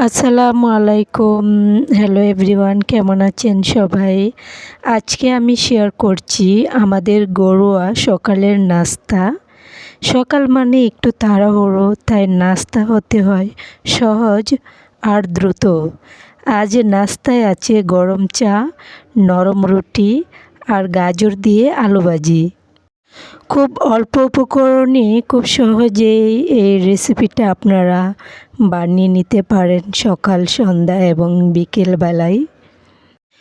আসসালামু আলাইকুম। Hello everyone, কেমন আছেন সবাই? আজকে আমি শেয়ার করছি আমাদের ঘরোয়া সকালের নাস্তা। সকাল মানে একটু তাড়াহুড়ো, তাই নাস্তা হতে হয় সহজ আর দ্রুত। আজ নাস্তায় আছে গরম চা, নরম রুটি আর গাজর দিয়ে আলু ভাজি। খুব অল্প উপকরণে খুব সহজেই এই রেসিপিটা আপনারা বানিয়ে নিতে পারেন সকাল, সন্ধ্যা এবং বিকেল বেলায়।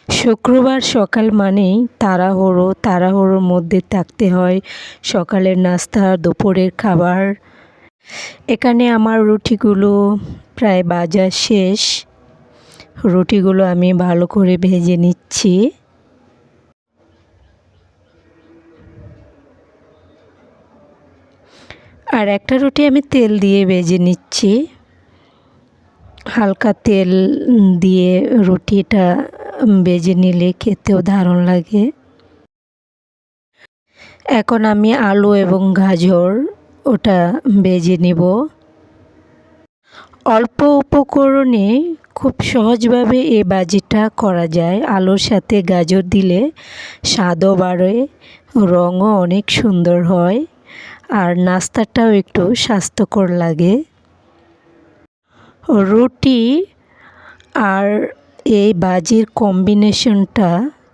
শুক্রবার সকাল মানেই তাড়াহুড়োর মধ্যে থাকতে হয় সকালের নাস্তা, দুপুরের খাবার। এখানে আমার রুটিগুলো প্রায় ভাজা শেষ। রুটিগুলো আমি ভালো করে ভেজে নিচ্ছি। আর একটা রুটি আমি তেল দিয়ে ভেজে নিচ্ছি। হালকা তেল দিয়ে রুটিটা ভেজে নিলে খেতেও দারুণ লাগে। এখন আমি আলু এবং গাজর ওটা ভেজে নিব। অল্প উপকরণে খুব সহজভাবে এই ভাজিটা করা যায়। আলুর সাথে গাজর দিলে স্বাদও বাড়ে, রঙও অনেক সুন্দর হয়, আর নাস্তাটাও একটু স্বাস্থ্যকর লাগে। রুটি আর এই ভাজির কম্বিনেশনটা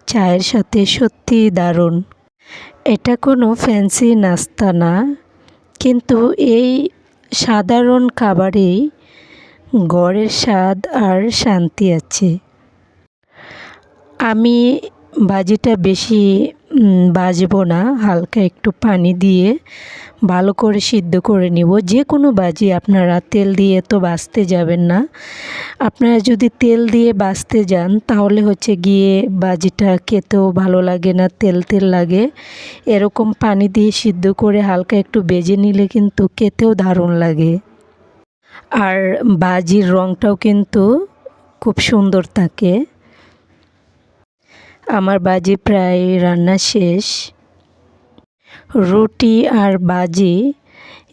চায়ের সাথে সত্যিই দারুণ। এটা কোনো ফ্যান্সি নাস্তা না, কিন্তু এই সাধারণ খাবারেই ঘরের স্বাদ আর শান্তি আছে। আমি ভাজিটা বেশি ভাজবো না, হালকা একটু পানি দিয়ে ভালো করে সিদ্ধ করে নিব। যে কোনো ভাজি আপনারা তেল দিয়ে তো ভাজতে যাবেন না। আপনারা যদি তেল দিয়ে ভাজতে যান তাহলে হচ্ছে গিয়ে ভাজিটা খেতেও ভালো লাগে না, তেল তেল লাগে। এরকম পানি দিয়ে সিদ্ধ করে হালকা একটু ভেজে নিলে কিন্তু খেতেও দারুণ লাগে, আর ভাজির রঙটাও কিন্তু খুব সুন্দর থাকে। আমার ভাজি প্রায় রান্না শেষ। রুটি আর ভাজি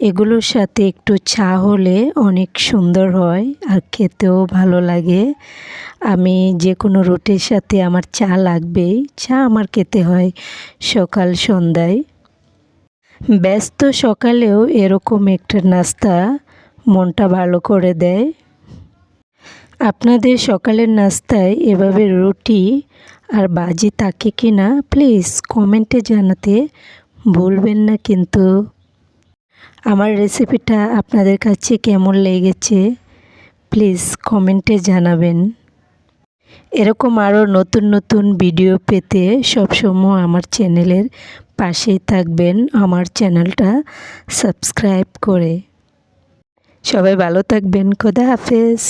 এগুলোর সাথে একটু চা হলে অনেক সুন্দর হয় আর খেতেও ভালো লাগে। আমি যে কোনো রুটির সাথে আমার চা লাগবেই। চা আমার খেতে হয় সকাল সন্ধ্যায়। ব্যস্ত সকালেও এরকম একটা নাস্তা মনটা ভালো করে দেয়। আপনাদের সকালের নাস্তায় এভাবে রুটি আর ভাজি থাকে কি না প্লিজ কমেন্টে জানাতে ভুলবেন না কিন্তু। আমার রেসিপিটা আপনাদের কাছে কেমন লেগেছে প্লিজ কমেন্টে জানাবেন। এরকম আরও নতুন নতুন ভিডিও পেতে সবসময় আমার চ্যানেলের পাশেই থাকবেন, আমার চ্যানেলটা সাবস্ক্রাইব করে। সবাই ভালো থাকবেন। খোদা হাফেজ।